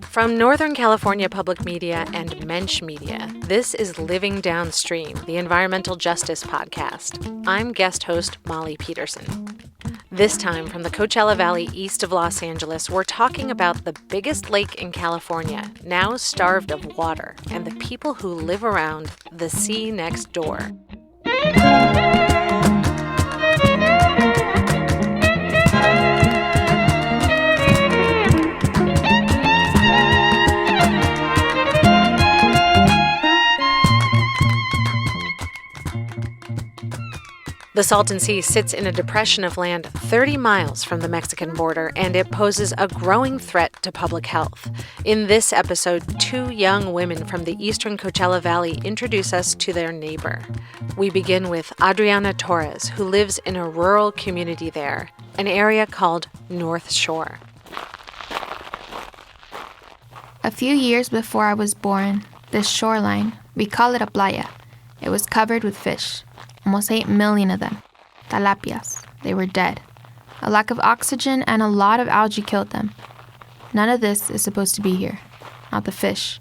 From Northern California Public Media and Mensch Media, this is Living Downstream, the environmental justice podcast. I'm guest host Molly Peterson. This time from the Coachella Valley east of Los Angeles, we're talking about the biggest lake in California, now starved of water, and the people who live around the sea next door. The Salton Sea sits in a depression of land 30 miles from the Mexican border, and it poses a growing threat to public health. In this episode, two young women from the Eastern Coachella Valley introduce us to their neighbor. We begin with Adriana Torres, who lives in a rural community there, an area called North Shore. A few years before I was born, this shoreline, we call it a playa, it was covered with fish. Almost 8 million of them. Tilapias. They were dead. A lack of oxygen and a lot of algae killed them. None of this is supposed to be here. Not the fish.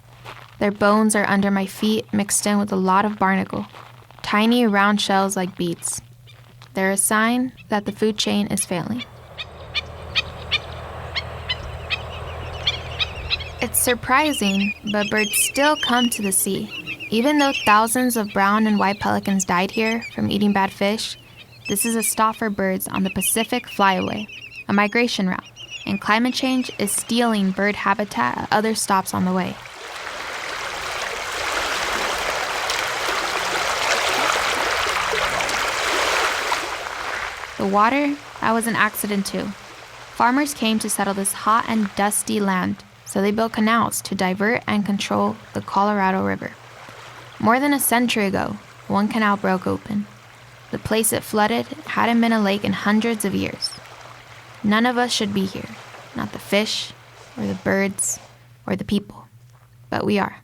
Their bones are under my feet, mixed in with a lot of barnacle. Tiny round shells like beads. They're a sign that the food chain is failing. It's surprising, but birds still come to the sea. Even though thousands of brown and white pelicans died here from eating bad fish, this is a stop for birds on the Pacific Flyaway, a migration route, and climate change is stealing bird habitat at other stops on the way. The water, that was an accident too. Farmers came to settle this hot and dusty land, so they built canals to divert and control the Colorado River. More than a century ago, one canal broke open. The place it flooded hadn't been a lake in hundreds of years. None of us should be here, not the fish, or the birds, or the people. But we are.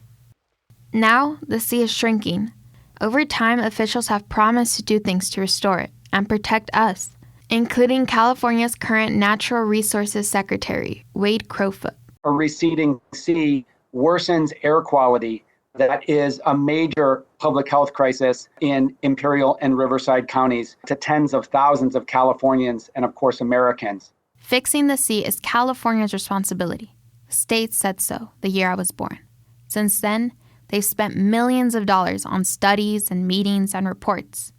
Now, the sea is shrinking. Over time, officials have promised to do things to restore it and protect us, including California's current Natural Resources Secretary, Wade Crowfoot. A receding sea worsens air quality. That is a major public health crisis in Imperial and Riverside counties to tens of thousands of Californians and, of course, Americans. Fixing the sea is California's responsibility. The state said so the year I was born. Since then, they've spent millions of dollars on studies and meetings and reports.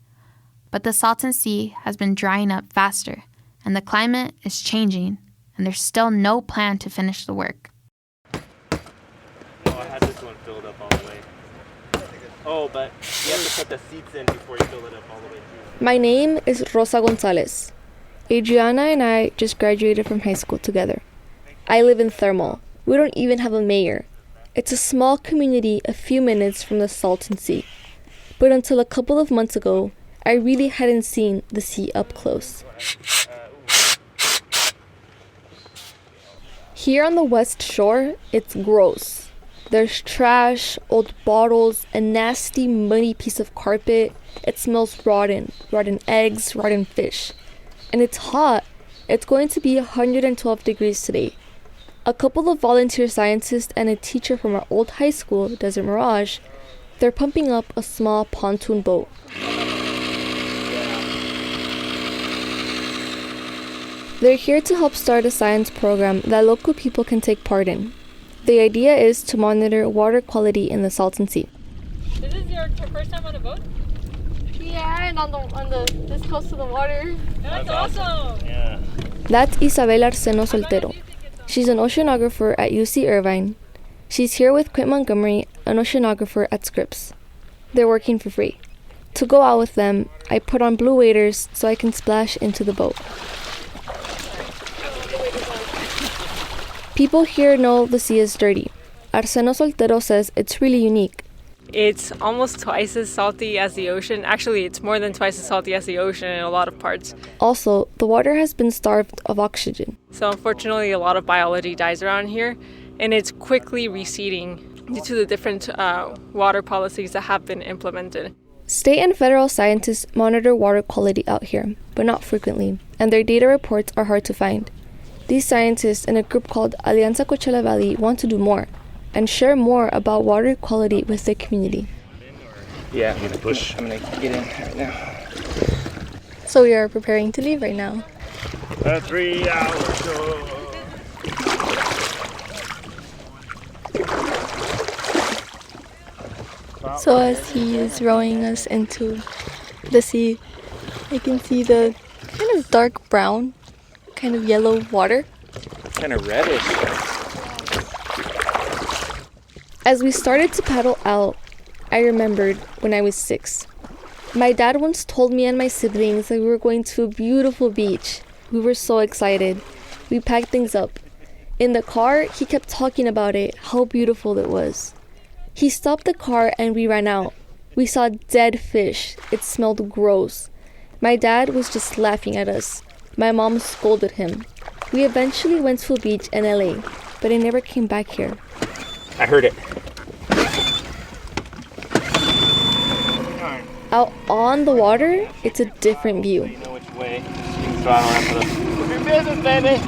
But the Salton Sea has been drying up faster, and the climate is changing, and there's still no plan to finish the work. I had this one filled up all the way. Oh, but you have to put the seats in before you fill it up all the way through. My name is Rosa Gonzalez. Adriana and I just graduated from high school together. I live in Thermal. We don't even have a mayor. It's a small community a few minutes from the Salton Sea. But until a couple of months ago, I really hadn't seen the sea up close. Here on the West Shore, it's gross. There's trash, old bottles, a nasty, muddy piece of carpet. It smells rotten eggs, rotten fish. And it's hot. It's going to be 112 degrees today. A couple of volunteer scientists and a teacher from our old high school, Desert Mirage, they're pumping up a small pontoon boat. They're here to help start a science program that local people can take part in. The idea is to monitor water quality in the Salton Sea. This is your first time on a boat? Yeah, and on the this close to the water. That's awesome. Yeah. That's Isabel Arceno Soltero. She's an oceanographer at UC Irvine. She's here with Quint Montgomery, an oceanographer at Scripps. They're working for free. To go out with them, I put on blue waders so I can splash into the boat. People here know the sea is dirty. Arceno Soltero says it's really unique. It's almost twice as salty as the ocean. Actually, it's more than twice as salty as the ocean in a lot of parts. Also, the water has been starved of oxygen. So unfortunately, a lot of biology dies around here, and it's quickly receding due to the different water policies that have been implemented. State and federal scientists monitor water quality out here, but not frequently, and their data reports are hard to find. These scientists in a group called Eastern Coachella Valley want to do more and share more about water quality with the community. Yeah, I'm gonna get in right now. So we are preparing to leave right now. A 3-hour show. So as he is rowing us into the sea, I can see the kind of dark brown, kind of yellow water. Kind of reddish. As we started to paddle out, I remembered when I was 6. My dad once told me and my siblings that we were going to a beautiful beach. We were so excited. We packed things up. In the car, he kept talking about it, how beautiful it was. He stopped the car and we ran out. We saw dead fish. It smelled gross. My dad was just laughing at us. My mom scolded him. We eventually went to a beach in LA, but I never came back here. I heard it. Out on the water, it's a different view. You know which way. You can throttle up for your business, baby.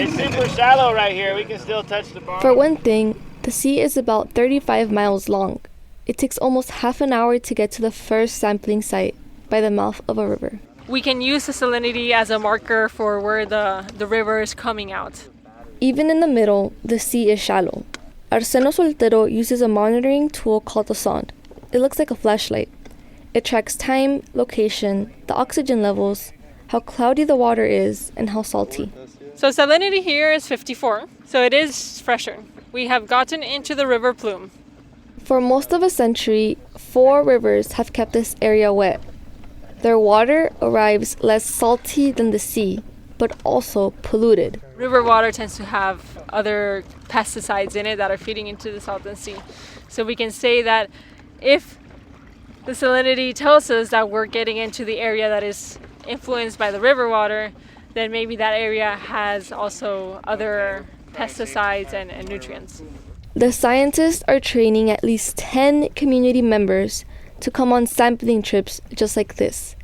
It's super shallow right here. We can still touch the bottom. For one thing, the sea is about 35 miles long. It takes almost half an hour to get to the first sampling site by the mouth of a river. We can use the salinity as a marker for where the river is coming out. Even in the middle, the sea is shallow. Arseno Soltero uses a monitoring tool called a sonde. It looks like a flashlight. It tracks time, location, the oxygen levels, how cloudy the water is, and how salty. So salinity here is 54, so it is fresher. We have gotten into the river plume. For most of a century, 4 rivers have kept this area wet. Their water arrives less salty than the sea, but also polluted. River water tends to have other pesticides in it that are feeding into the Salton Sea. So we can say that if the salinity tells us that we're getting into the area that is influenced by the river water, then maybe that area has also other pesticides and nutrients. The scientists are training at least 10 community members to come on sampling trips just like this.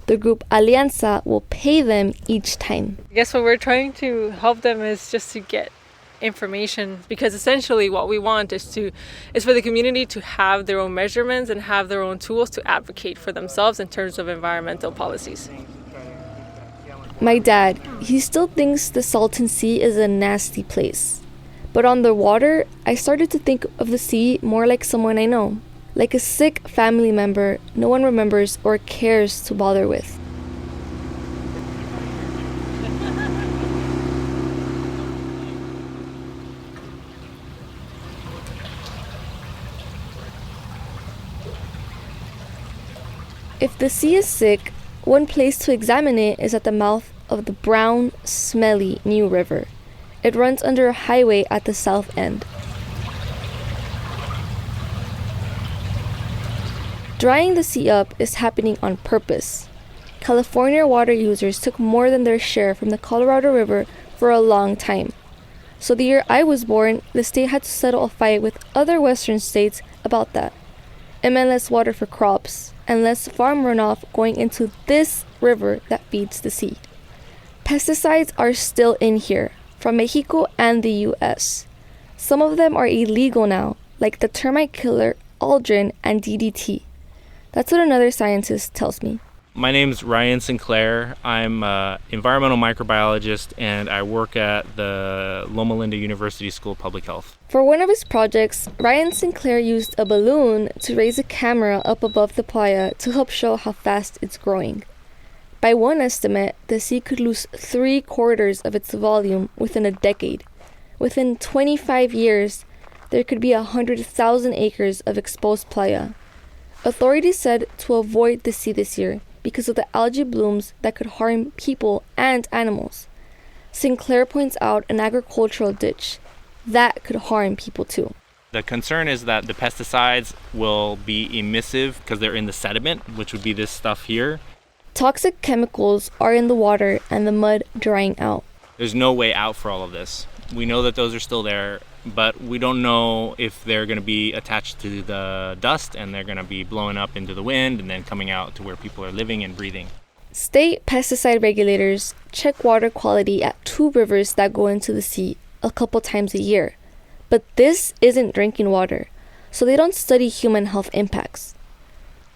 The group Alianza will pay them each time. I guess what we're trying to help them is just to get information, because essentially what we want is for the community to have their own measurements and have their own tools to advocate for themselves in terms of environmental policies. My dad, he still thinks the Salton Sea is a nasty place. But on the water, I started to think of the sea more like someone I know, like a sick family member no one remembers or cares to bother with. If the sea is sick, one place to examine it is at the mouth of the brown, smelly New River. It runs under a highway at the south end. Drying the sea up is happening on purpose. California water users took more than their share from the Colorado River for a long time. So the year I was born, the state had to settle a fight with other western states about that. It meant less water for crops and less farm runoff going into this river that feeds the sea. Pesticides are still in here, from Mexico and the US. Some of them are illegal now, like the termite killer Aldrin and DDT. That's what another scientist tells me. My name's Ryan Sinclair. I'm an environmental microbiologist and I work at the Loma Linda University School of Public Health. For one of his projects, Ryan Sinclair used a balloon to raise a camera up above the playa to help show how fast it's growing. By one estimate, the sea could lose 3/4 of its volume within a decade. Within 25 years, there could be 100,000 acres of exposed playa. Authorities said to avoid the sea this year because of the algae blooms that could harm people and animals. Sinclair points out an agricultural ditch that could harm people too. The concern is that the pesticides will be emissive because they're in the sediment, which would be this stuff here. Toxic chemicals are in the water and the mud drying out. There's no way out for all of this. We know that those are still there, but we don't know if they're going to be attached to the dust and they're going to be blowing up into the wind and then coming out to where people are living and breathing. State pesticide regulators check water quality at 2 rivers that go into the sea a couple times a year. But this isn't drinking water, so they don't study human health impacts.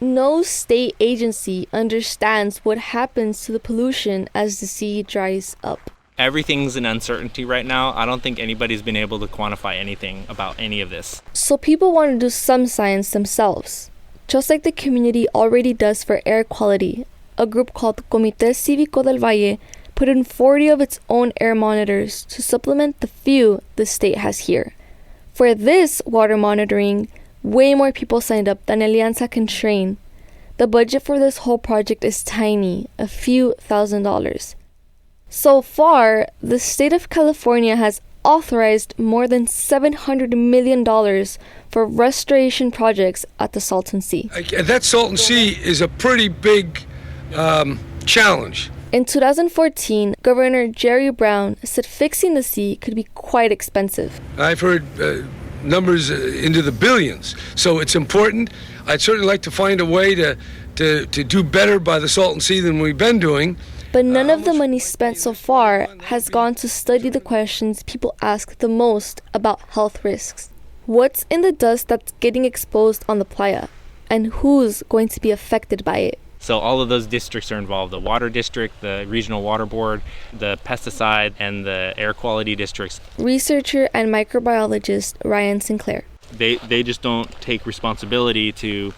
No state agency understands what happens to the pollution as the sea dries up. Everything's an uncertainty right now. I don't think anybody's been able to quantify anything about any of this. So people want to do some science themselves, just like the community already does for air quality. A group called Comité Cívico del Valle put in 40 of its own air monitors to supplement the few the state has here. For this water monitoring, way more people signed up than Alianza can train. The budget for this whole project is tiny, a few $1,000s. So far, the state of California has authorized more than $700 million for restoration projects at the Salton Sea. That Salton Sea is a pretty big challenge. In 2014, Governor Jerry Brown said fixing the sea could be quite expensive. I've heard numbers into the billions, so it's important. I'd certainly like to find a way to do better by the Salton Sea than we've been doing. But none of the money spent so far has gone to study the questions people ask the most about health risks. What's in the dust that's getting exposed on the playa? And who's going to be affected by it? So all of those districts are involved: the water district, the regional water board, the pesticide, and the air quality districts. Researcher and microbiologist Ryan Sinclair. They just don't take responsibility to,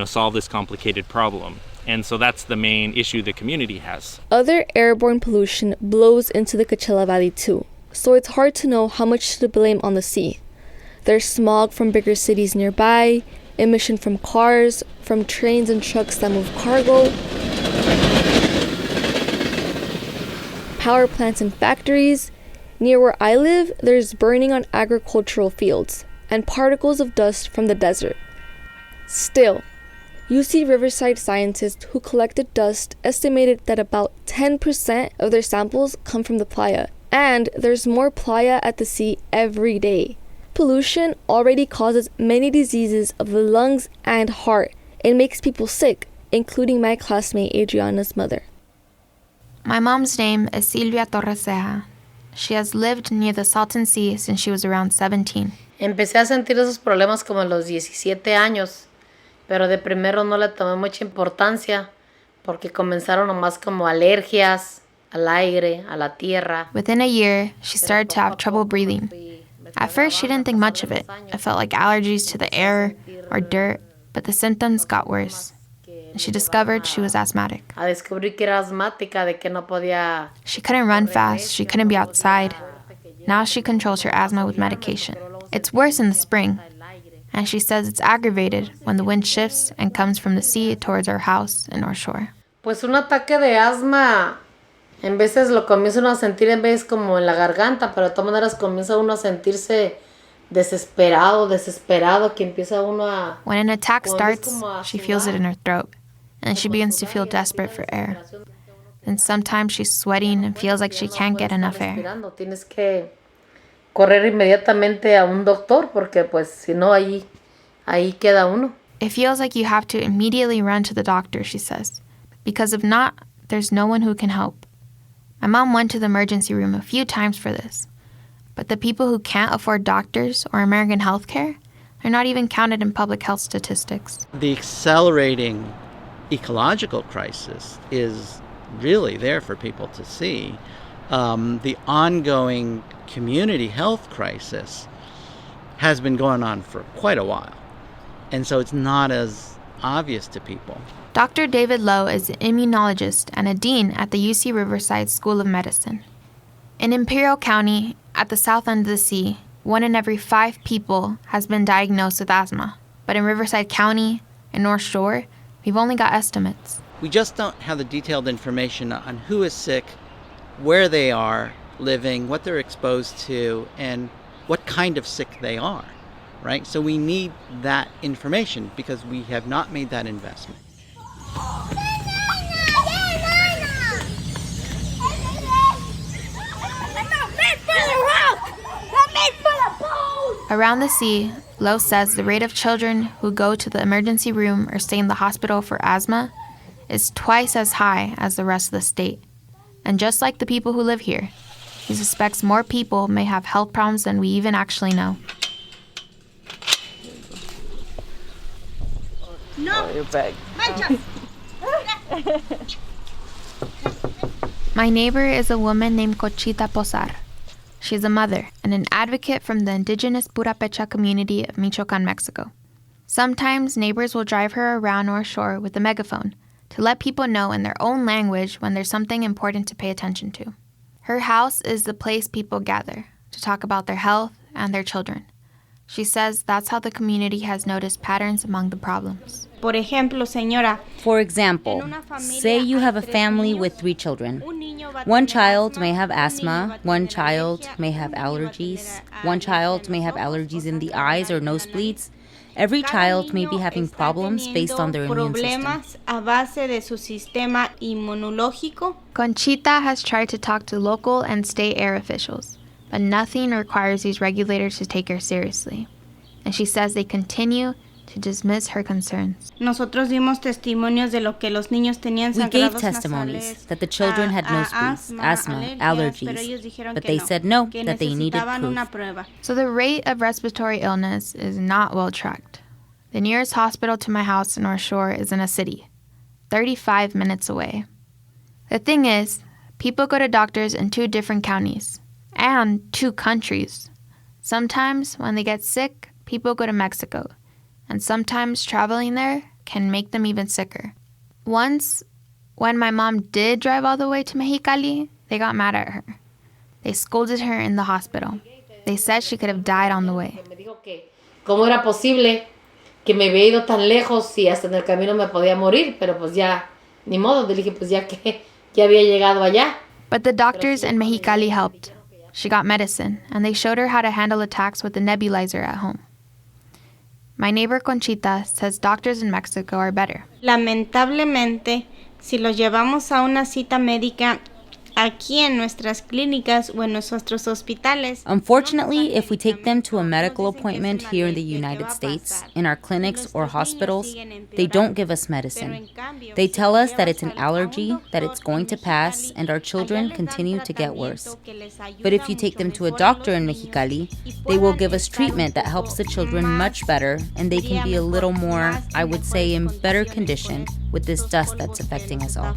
solve this complicated problem. And so that's the main issue the community has. Other airborne pollution blows into the Coachella Valley too, so it's hard to know how much to blame on the sea. There's smog from bigger cities nearby, emission from cars, from trains and trucks that move cargo, power plants and factories. Near where I live, there's burning on agricultural fields and particles of dust from the desert. Still, UC Riverside scientists who collected dust estimated that about 10% of their samples come from the playa, and there's more playa at the sea every day. Pollution already causes many diseases of the lungs and heart. It makes people sick, including my classmate Adriana's mother. My mom's name is Silvia Torres. She has lived near the Salton Sea since she was around 17. Empecé a sentir esos problemas como a los 17 años. Pero de primero no le tomé mucha importancia porque comenzaron nomás como alergias al aire, a la tierra. Within a year, she started to have trouble breathing. At first, she didn't think much of it. It felt like allergies to the air or dirt, but the symptoms got worse. She discovered she was asthmatic. A descubrir que era asmática, de que no podía. She couldn't run fast, she couldn't be outside. Now she controls her asthma with medication. It's worse in the spring. And she says it's aggravated when the wind shifts and comes from the sea towards our house in North Shore. Pues un ataque de asma, en veces lo comienza uno a sentir en vez como en la garganta, pero de todas maneras comienza uno a sentirse desesperado, que empieza uno a... When an attack starts, she feels it in her throat, and she begins to feel desperate for air. Then sometimes she's sweating and feels like she can't get enough air. Tienes que correr inmediatamente a un doctor porque pues si no ahí queda uno. It feels like you have to immediately run to the doctor, she says, because if not, there's no one who can help. My mom went to the emergency room a few times for this, but the people who can't afford doctors or American health care are not even counted in public health statistics. The accelerating ecological crisis is really there for people to see. The ongoing community health crisis has been going on for quite a while, and so it's not as obvious to people. Dr. David Lowe is an immunologist and a dean at the UC Riverside School of Medicine. In Imperial County, at the south end of the sea, 1 in every 5 people has been diagnosed with asthma. But in Riverside County and North Shore, we've only got estimates. We just don't have the detailed information on who is sick, where they are living, what they're exposed to, and what kind of sick they are, right? So we need that information because we have not made that investment. Around the sea, Lowe says the rate of children who go to the emergency room or stay in the hospital for asthma is twice as high as the rest of the state. And just like the people who live here, he suspects more people may have health problems than we even actually know. No. Your bag. My neighbor is a woman named Conchita Posar. She's a mother and an advocate from the indigenous Purépecha community of Michoacán, Mexico. Sometimes neighbors will drive her around North Shore with a megaphone to let people know in their own language when there's something important to pay attention to. Her house is the place people gather to talk about their health and their children. She says that's how the community has noticed patterns among the problems. For example, say you have a family with 3 children. One child may have asthma, one child may have allergies, one child may have allergies in the eyes or nosebleeds. Every child may be having problems based on their immune system. Conchita has tried to talk to local and state air officials, but nothing requires these regulators to take her seriously. And she says they continue to dismiss her concerns. We gave testimonies that the children had nosebleeds, asthma, allergies, but they said no, that they needed proof. So the rate of respiratory illness is not well tracked. The nearest hospital to my house in North Shore is in a city, 35 minutes away. The thing is, people go to doctors in 2 different counties and 2 countries. Sometimes when they get sick, people go to Mexico, and sometimes traveling there can make them even sicker. Once, when my mom did drive all the way to Mexicali, they got mad at her. They scolded her in the hospital. They said she could have died on the way. ¿Cómo era posible que me había ido tan lejos y hasta en el camino me podía morir? Pero pues ya, ni modo, le dije pues ya que ya había llegado allá. But the doctors in Mexicali helped. She got medicine, and they showed her how to handle attacks with a nebulizer at home. My neighbor Conchita says doctors in Mexico are better. Lamentablemente, si los llevamos a una cita médica aquí en nuestras clínicas o en nuestros hospitales. Unfortunately, if we take them to a medical appointment here in the United States, in our clinics or hospitals, they don't give us medicine. They tell us that it's an allergy, that it's going to pass, and our children continue to get worse. But if you take them to a doctor in Mexicali, they will give us treatment that helps the children much better, and they can be a little more, I would say, in better condition with this dust that's affecting us all.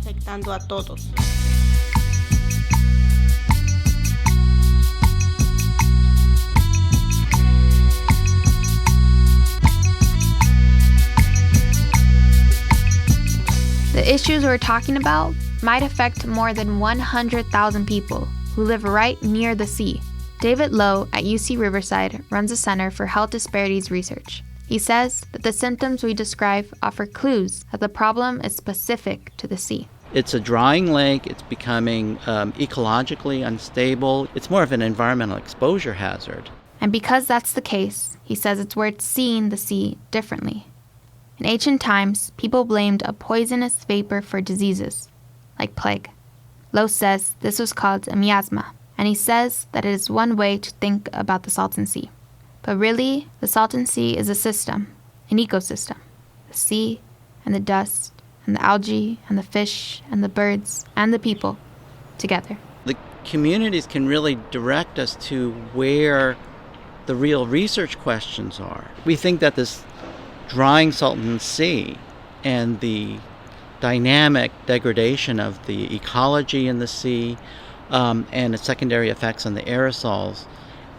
The issues we're talking about might affect more than 100,000 people who live right near the sea. David Lowe at UC Riverside runs a Center for Health Disparities Research. He says that the symptoms we describe offer clues that the problem is specific to the sea. It's a drying lake. It's becoming ecologically unstable. It's more of an environmental exposure hazard. And because that's the case, he says it's worth seeing the sea differently. In ancient times, people blamed a poisonous vapor for diseases, like plague. Lowe says this was called a miasma, and he says that it is one way to think about the Salton Sea. But really, the Salton Sea is a system, an ecosystem. The sea, and the dust, and the algae, and the fish, and the birds, and the people, together. The communities can really direct us to where the real research questions are. We think that this drying Salton Sea and the dynamic degradation of the ecology in the sea and its secondary effects on the aerosols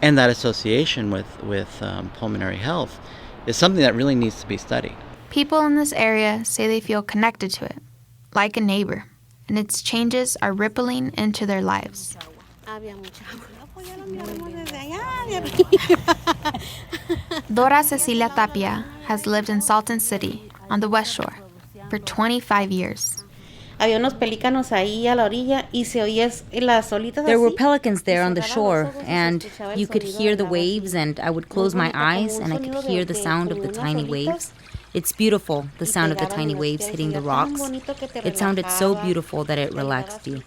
and that association with pulmonary health is something that really needs to be studied. People in this area say they feel connected to it, like a neighbor, and its changes are rippling into their lives. Dora Cecilia Tapia has lived in Salton City on the West Shore for 25 years. There were pelicans there on the shore, and you could hear the waves, and I would close my eyes and I could hear the sound of the tiny waves. It's beautiful, the sound of the tiny waves hitting the rocks. It sounded so beautiful that it relaxed you.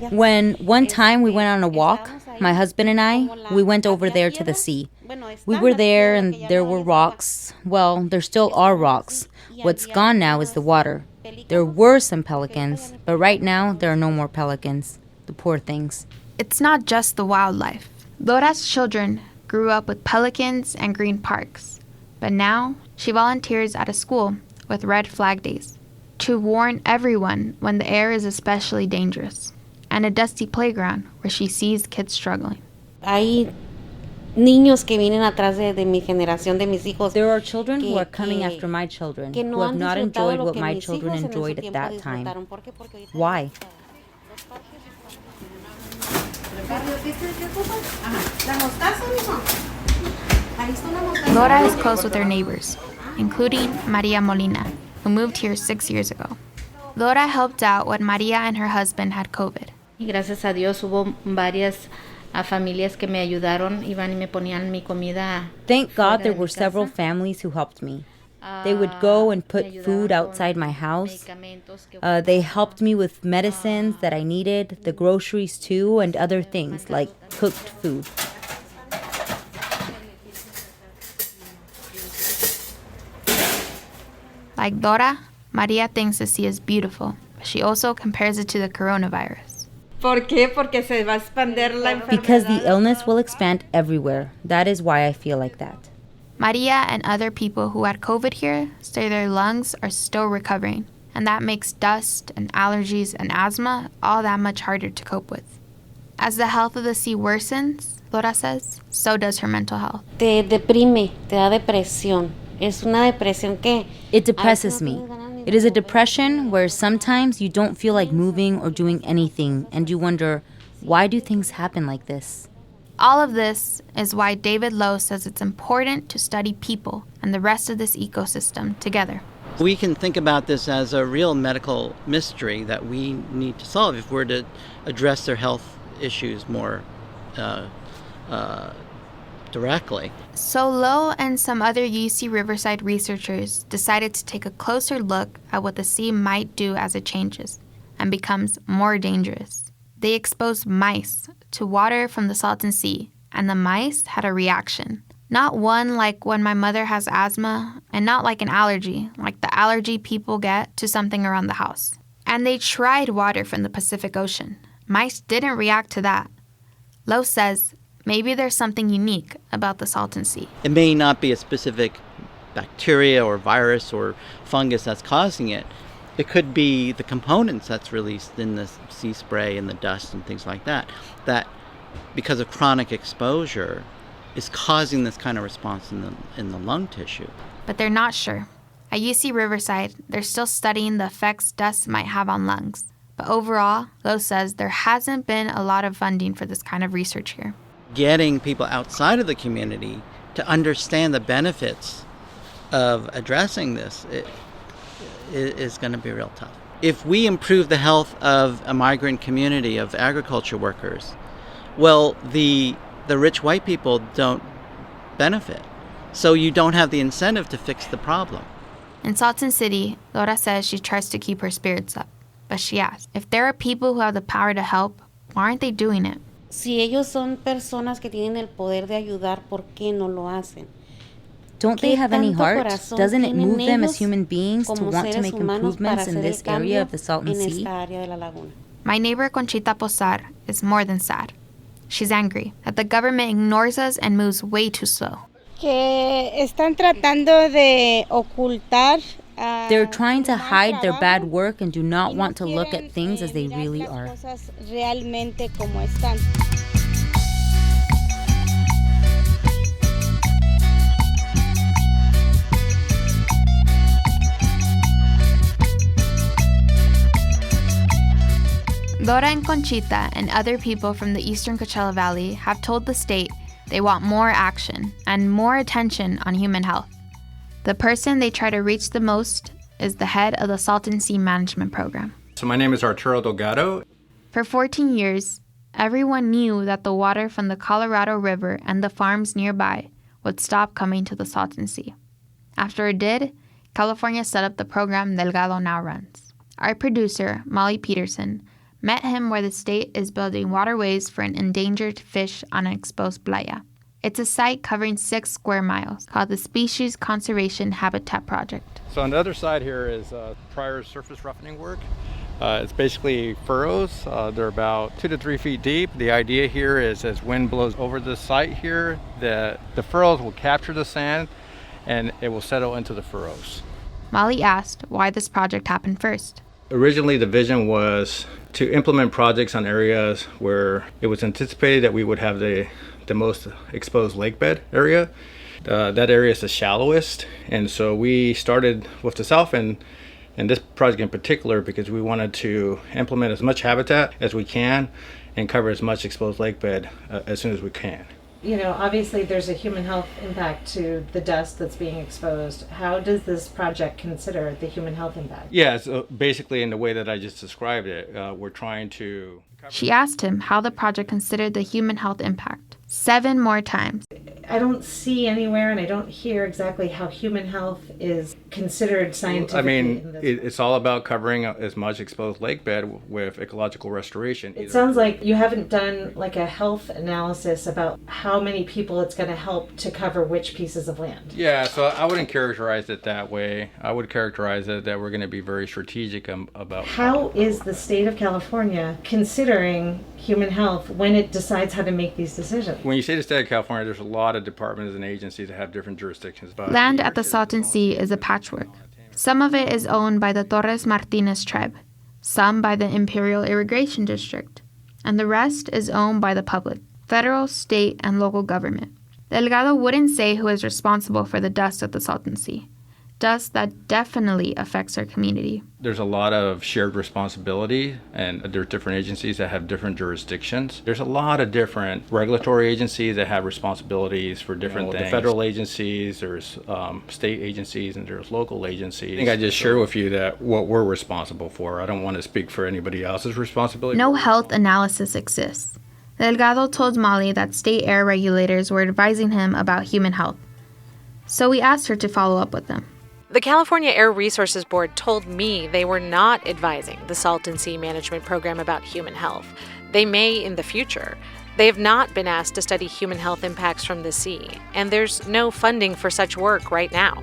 When one time we went on a walk, my husband and I, we went over there to the sea. We were there and there were rocks. Well, there still are rocks. What's gone now is the water. There were some pelicans, but right now there are no more pelicans. The poor things. It's not just the wildlife. Dora's children grew up with pelicans and green parks. But now she volunteers at a school with Red Flag Days to warn everyone when the air is especially dangerous, and a dusty playground where she sees kids struggling. There are children who are coming after my children, who have not enjoyed what my children enjoyed at that time. Why? Dora is close with her neighbors, including Maria Molina, who moved here 6 years ago. Dora helped out when Maria and her husband had COVID. Gracias a Dios hubo varias familias que me ayudaron, iban y me ponían mi comida. Thank God there were several families who helped me. They would go and put food outside my house. They helped me with medicines that I needed, the groceries too, and other things like cooked food. Like Dora, Maria thinks the sea is beautiful, but she also compares it to the coronavirus. Because the illness will expand everywhere. That is why I feel like that. Maria and other people who had COVID here say their lungs are still recovering, and that makes dust and allergies and asthma all that much harder to cope with. As the health of the sea worsens, Dora says, so does her mental health. Te deprime, te da depresión. Es una depresión que... It depresses me. It is a depression where sometimes you don't feel like moving or doing anything, and you wonder, why do things happen like this? All of this is why David Lowe says it's important to study people and the rest of this ecosystem together. We can think about this as a real medical mystery that we need to solve if we're to address their health issues more directly. So Lowe and some other UC Riverside researchers decided to take a closer look at what the sea might do as it changes and becomes more dangerous. They exposed mice to water from the Salton Sea, and the mice had a reaction. Not one like when my mother has asthma, and not like an allergy, like the allergy people get to something around the house. And they tried water from the Pacific Ocean. Mice didn't react to that. Lowe says maybe there's something unique about the Salton Sea. It may not be a specific bacteria or virus or fungus that's causing it. It could be the components that's released in the sea spray and the dust and things like that, that because of chronic exposure is causing this kind of response in the lung tissue. But they're not sure. At UC Riverside, they're still studying the effects dust might have on lungs. But overall, Lowe says there hasn't been a lot of funding for this kind of research here. Getting people outside of the community to understand the benefits of addressing this is going to be real tough. If we improve the health of a migrant community of agriculture workers, well, the rich white people don't benefit. So you don't have the incentive to fix the problem. In Salton City, Laura says she tries to keep her spirits up. But she asks, if there are people who have the power to help, why aren't they doing it? Si ellos son personas que tienen el poder de ayudar, ¿por qué no lo hacen? Don't they have any heart? Doesn't it move them as human beings to want to make improvements in this area of the Salton Sea? My neighbor Conchita Posar is more than sad. She's angry that the government ignores us and moves way too slow. Que están tratando de ocultar. They're trying to hide their bad work and do not want to look at things as they really are. Dora and Conchita and other people from the Eastern Coachella Valley have told the state they want more action and more attention on human health. The person they try to reach the most is the head of the Salton Sea Management Program. So my name is Arturo Delgado. For 14 years, everyone knew that the water from the Colorado River and the farms nearby would stop coming to the Salton Sea. After it did, California set up the program Delgado now runs. Our producer, Molly Peterson, met him where the state is building waterways for an endangered fish on an exposed playa. It's a site covering 6 square miles called the Species Conservation Habitat Project. So on the other side here is prior surface roughening work. It's basically furrows. They're about 2 to 3 feet deep. The idea here is as wind blows over the site here, the furrows will capture the sand and it will settle into the furrows. Molly asked why this project happened first. Originally, the vision was to implement projects on areas where it was anticipated that we would have the most exposed lake bed area. That area is the shallowest, and so we started with the south end, and this project in particular, because we wanted to implement as much habitat as we can and cover as much exposed lake bed as soon as we can. You know, obviously there's a human health impact to the dust that's being exposed. How does this project consider the human health impact? Yeah, so basically in the way that I just described it, we're trying to... She asked him how the project considered the human health impact 7 more times. I don't see anywhere and I don't hear exactly how human health is considered scientifically. I mean, it's all about covering as much exposed lake bed with ecological restoration. It sounds like you haven't done like a health analysis about how many people it's going to help to cover which pieces of land. Yeah, so I wouldn't characterize it that way. I would characterize it that we're going to be very strategic about... How is the state of California considering human health when it decides how to make these decisions? When you say the state of California, there's a lot of departments and agencies that have different jurisdictions. But land at the Salton Sea is a patchwork. Some of it is owned by the Torres Martinez tribe, some by the Imperial Irrigation District, and the rest is owned by the public, federal, state, and local government. Delgado wouldn't say who is responsible for the dust at the Salton Sea. Dust that definitely affects our community. There's a lot of shared responsibility, and there's different agencies that have different jurisdictions. There's a lot of different regulatory agencies that have responsibilities for different things. The federal agencies, there's state agencies, and there's local agencies. I think I just share with you that what we're responsible for. I don't want to speak for anybody else's responsibility. No health analysis exists. Delgado told Molly that state air regulators were advising him about human health. So we asked her to follow up with them. The California Air Resources Board told me they were not advising the Salton Sea Management Program about human health. They may in the future. They have not been asked to study human health impacts from the sea, and there's no funding for such work right now.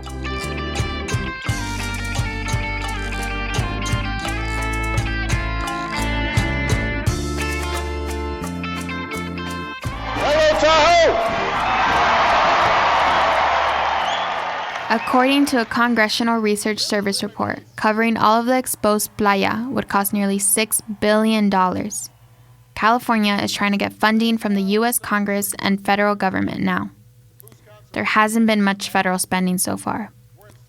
Hello, Tahoe! According to a Congressional Research Service report, covering all of the exposed playa would cost nearly $6 billion. California is trying to get funding from the U.S. Congress and federal government now. There hasn't been much federal spending so far.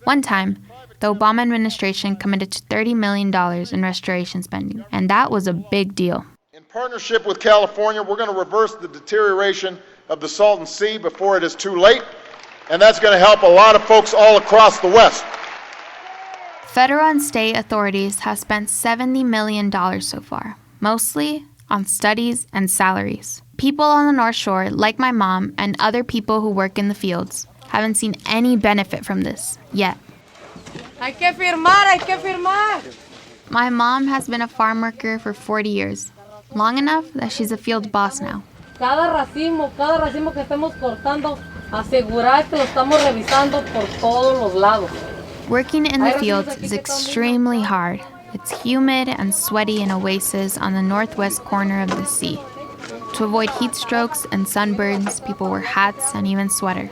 One time, the Obama administration committed to $30 million in restoration spending, and that was a big deal. In partnership with California, we're going to reverse the deterioration of the Salton Sea before it is too late. And that's going to help a lot of folks all across the West. Federal and state authorities have spent $70 million so far, mostly on studies and salaries. People on the North Shore, like my mom and other people who work in the fields, haven't seen any benefit from this yet. Hay que firmar. My mom has been a farm worker for 40 years, long enough that she's a field boss now. Cada racimo que estemos cortando, asegurar que lo estamos revisando por todos los lados. Working in the fields is extremely hard. It's humid and sweaty in oases on the northwest corner of the sea. To avoid heat strokes and sunburns, people wear hats and even sweaters.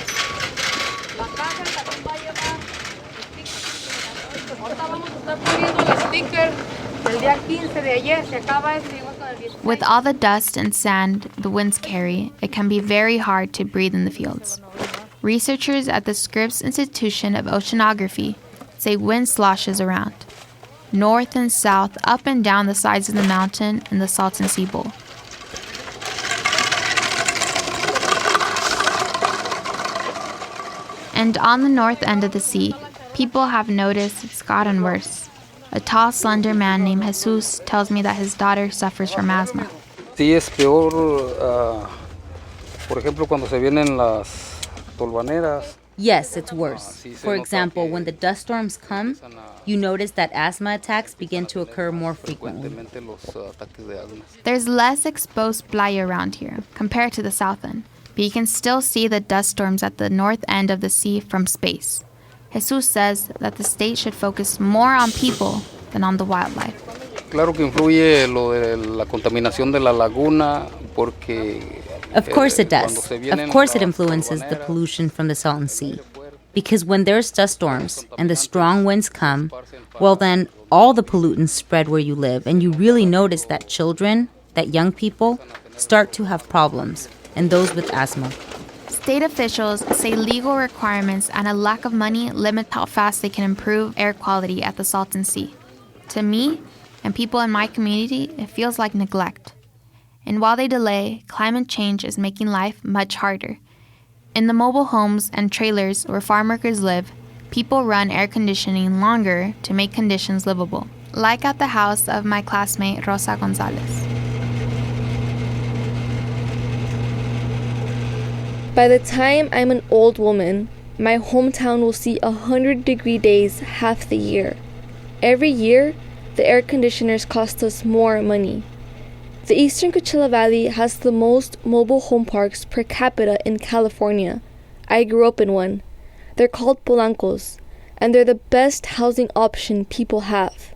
With all the dust and sand the winds carry, it can be very hard to breathe in the fields. Researchers at the Scripps Institution of Oceanography say wind sloshes around, north and south, up and down the sides of the mountain in the Salton Sea Bowl. And on the north end of the sea, people have noticed it's gotten worse. A tall, slender man named Jesus tells me that his daughter suffers from asthma. Sí, es peor, por ejemplo, cuando se vienen las tolvaneras. Yes, it's worse. For example, when the dust storms come, you notice that asthma attacks begin to occur more frequently. There's less exposed playa around here compared to the south end, but you can still see the dust storms at the north end of the sea from space. Jesus says that the state should focus more on people than on the wildlife. Claro que influye lo de la contaminación de la laguna porque Of course it does. Of course it influences the pollution from the Salton Sea. Because when there's dust storms and the strong winds come, well then all the pollutants spread where you live, and you really notice that children, that young people, start to have problems, and those with asthma. State officials say legal requirements and a lack of money limit how fast they can improve air quality at the Salton Sea. To me, and people in my community, it feels like neglect. And while they delay, climate change is making life much harder. In the mobile homes and trailers where farm workers live, people run air conditioning longer to make conditions livable, like at the house of my classmate Rosa Gonzalez. By the time I'm an old woman, my hometown will see 100-degree days half the year. Every year, the air conditioners cost us more money. The Eastern Coachella Valley has the most mobile home parks per capita in California. I grew up in one. They're called Polancos, and they're the best housing option people have.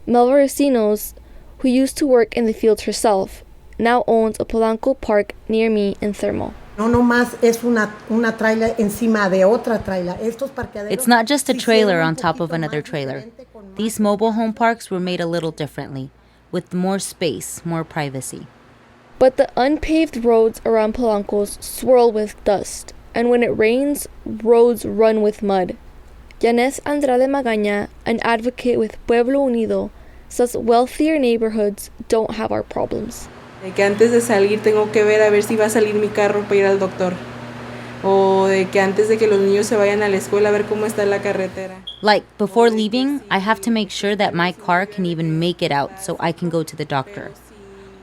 Melva Recinos, who used to work in the fields herself, now owns a Polanco park near me in Thermal. It's not just a trailer on top of another trailer. These mobile home parks were made a little differently, with more space, more privacy. But the unpaved roads around Polancos swirl with dust, and when it rains, roads run with mud. Yanez Andrade Magaña, an advocate with Pueblo Unido, says wealthier neighborhoods don't have our problems. De que antes de salir tengo que ver a ver si va a salir mi carro para ir al doctor. O de que antes de que los niños se vayan a la escuela a ver cómo está la carretera. Like, before leaving, I have to make sure that my car can even make it out so I can go to the doctor.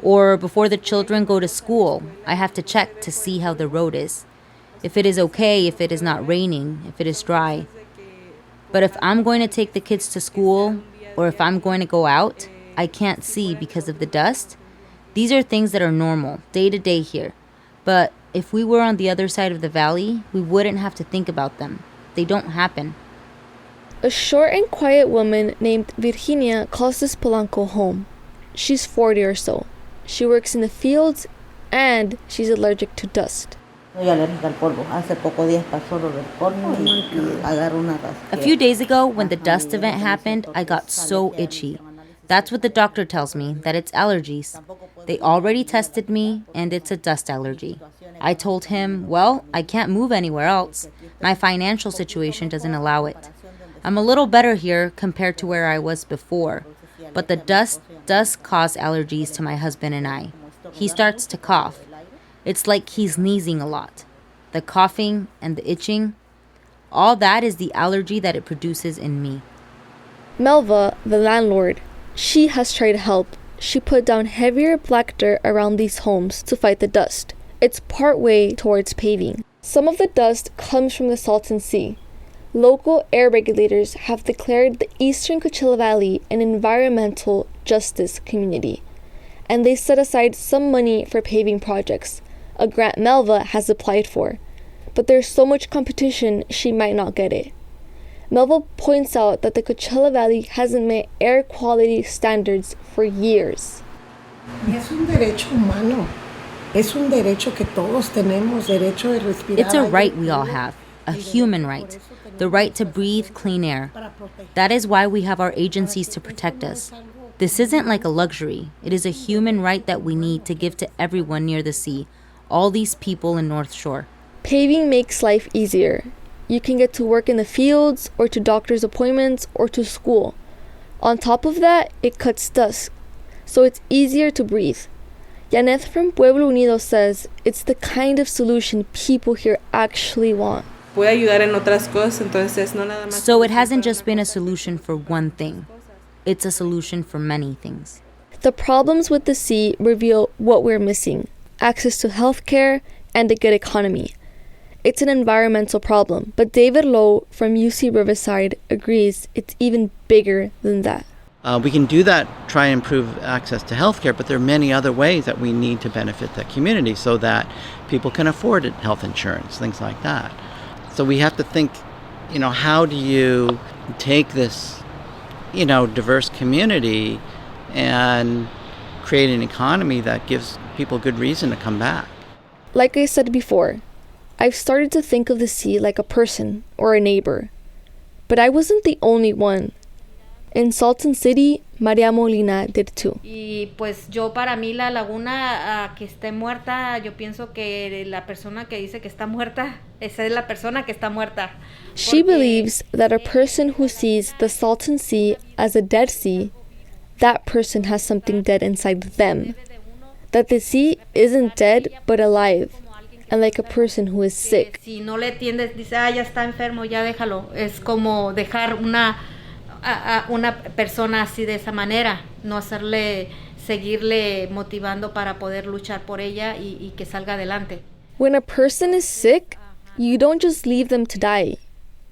Or before the children go to school, I have to check to see how the road is. If it is okay, if it is not raining, if it is dry. But if I'm going to take the kids to school, or if I'm going to go out, I can't see because of the dust. These are things that are normal, day to day here. But if we were on the other side of the valley, we wouldn't have to think about them. They don't happen. A short and quiet woman named Virginia calls this Polanco home. She's 40 or so. She works in the fields and she's allergic to dust. A few days ago, when the dust event happened, I got so itchy. That's what the doctor tells me, that it's allergies. They already tested me, and it's a dust allergy. I told him, well, I can't move anywhere else. My financial situation doesn't allow it. I'm a little better here compared to where I was before, but the dust does cause allergies to my husband and I. He starts to cough. It's like he's sneezing a lot. The coughing and the itching, all that is the allergy that it produces in me. Melva, the landlord, she has tried to help. She put down heavier black dirt around these homes to fight the dust. It's part way towards paving. Some of the dust comes from the Salton Sea. Local air regulators have declared the Eastern Coachella Valley an environmental justice community, and they set aside some money for paving projects, a grant Melva has applied for. But there's so much competition, she might not get it. Melva points out that the Coachella Valley hasn't met air quality standards for years. It's a right we all have, a human right, the right to breathe clean air. That is why we have our agencies to protect us. This isn't like a luxury. It is a human right that we need to give to everyone near the sea, all these people in North Shore. Paving makes life easier. You can get to work in the fields, or to doctor's appointments, or to school. On top of that, it cuts dust, so it's easier to breathe. Yaneth from Pueblo Unido says it's the kind of solution people here actually want. So it hasn't just been a solution for one thing. It's a solution for many things. The problems with the sea reveal what we're missing: access to healthcare and a good economy. it's an environmental problem, but David Lowe from UC Riverside agrees it's even bigger than that. We can do that, try and improve access to healthcare, but there are many other ways that we need to benefit the community so that people can afford health insurance, things like that. So we have to think, how do you take this, diverse community and create an economy that gives people good reason to come back? Like I said before, I've started to think of the sea like a person or a neighbor. But I wasn't the only one. In Salton City, Maria Molina did too. Y pues yo para mí la laguna que esté muerta, yo pienso que la persona que dice que está muerta, esa es la persona que está muerta. She believes that a person who sees the Salton Sea as a dead sea, that person has something dead inside them. That the sea isn't dead but alive, and like a person who is sick. Si no le atiendes, dice, ya está enfermo, ya déjalo. Es como dejar a una persona así de esa manera, no seguirle motivando para poder luchar por ella y que salga adelante. When a person is sick, you don't just leave them to die.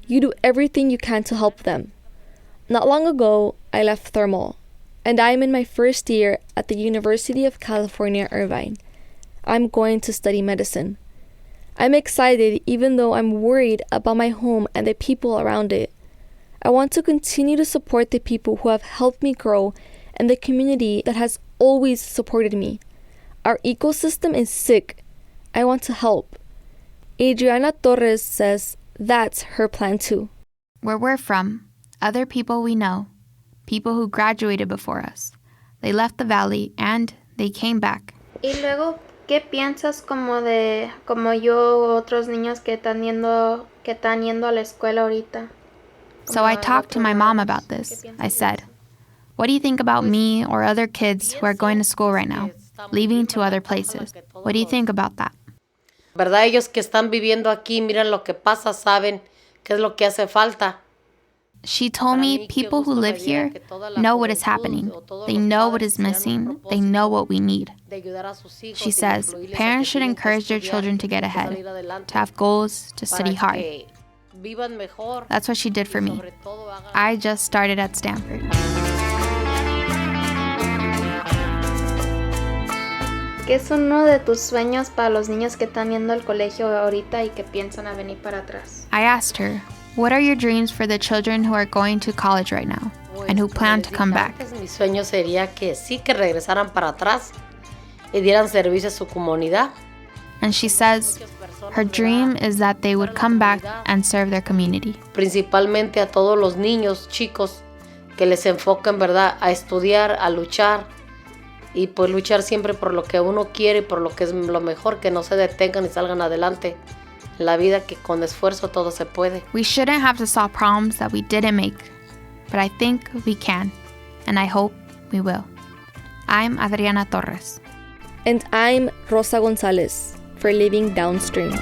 You do everything you can to help them. Not long ago, I left Thermal, and I'm in my first year at the University of California, Irvine. I'm going to study medicine. I'm excited even though I'm worried about my home and the people around it. I want to continue to support the people who have helped me grow and the community that has always supported me. Our ecosystem is sick. I want to help. Adriana Torres says that's her plan too. Where we're from, other people we know, people who graduated before us, they left the valley and they came back. Y luego, ¿qué piensas como yo, otros niños que están yendo a la escuela ahorita? So I talked to my mom about this. I said, what do you think about me or other kids who are going to school right now, leaving to other places? What do you think about that? ¿Verdad? Ellos que están viviendo aquí, miran lo que pasa, saben qué es lo que hace falta. She told me people who live here know what is happening. They know what is missing. They know what we need. She says parents should encourage their children to get ahead, to have goals, to study hard. That's what she did for me. I just started at Stanford. ¿Qué es uno de tus sueños para los niños que están yendo al colegio ahorita y que piensan a venir para atrás? I asked her, what are your dreams for the children who are going to college right now and who plan to come back? Mi sueño sería que sí que regresaran para atrás y dieran servicio a su comunidad. And she says her dream is that they would come back and serve their community. Principalmente a todos los niños, chicos, que les enfoquen, ¿verdad?, a estudiar, a luchar y pues luchar siempre por lo que uno quiere y por lo que es lo mejor, que no se detengan y salgan adelante. La vida que con esfuerzo todo se puede. We shouldn't have to solve problems that we didn't make, but I think we can, and I hope we will. I'm Adriana Torres. And I'm Rosa Gonzalez for Living Downstream.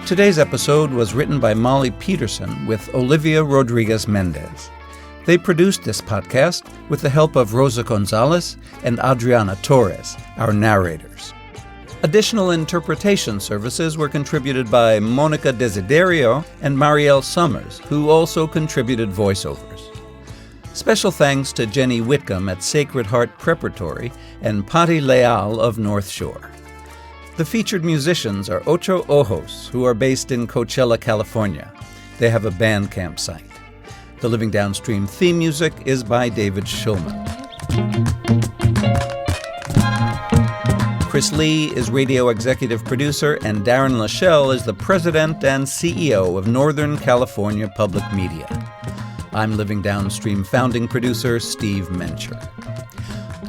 Today's episode was written by Molly Peterson with Olivia Rodriguez Mendez. They produced this podcast with the help of Rosa Gonzalez and Adriana Torres, our narrators. Additional interpretation services were contributed by Monica Desiderio and Marielle Summers, who also contributed voiceovers. Special thanks to Jenny Whitcomb at Sacred Heart Preparatory and Patti Leal of North Shore. The featured musicians are Ocho Ojos, who are based in Coachella, California. They have a Bandcamp site. The Living Downstream theme music is by David Schulman. Chris Lee is radio executive producer, and Darren Lachelle is the president and CEO of Northern California Public Media. I'm Living Downstream founding producer Steve Mencher.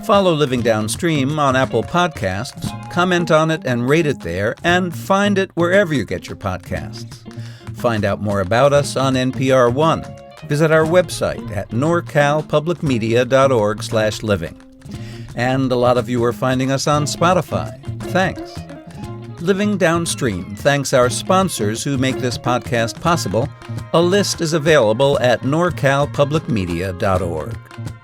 Follow Living Downstream on Apple Podcasts, comment on it and rate it there, and find it wherever you get your podcasts. Find out more about us on NPR One. Visit our website at norcalpublicmedia.org/living. And a lot of you are finding us on Spotify. Thanks. Living Downstream thanks our sponsors who make this podcast possible. A list is available at norcalpublicmedia.org.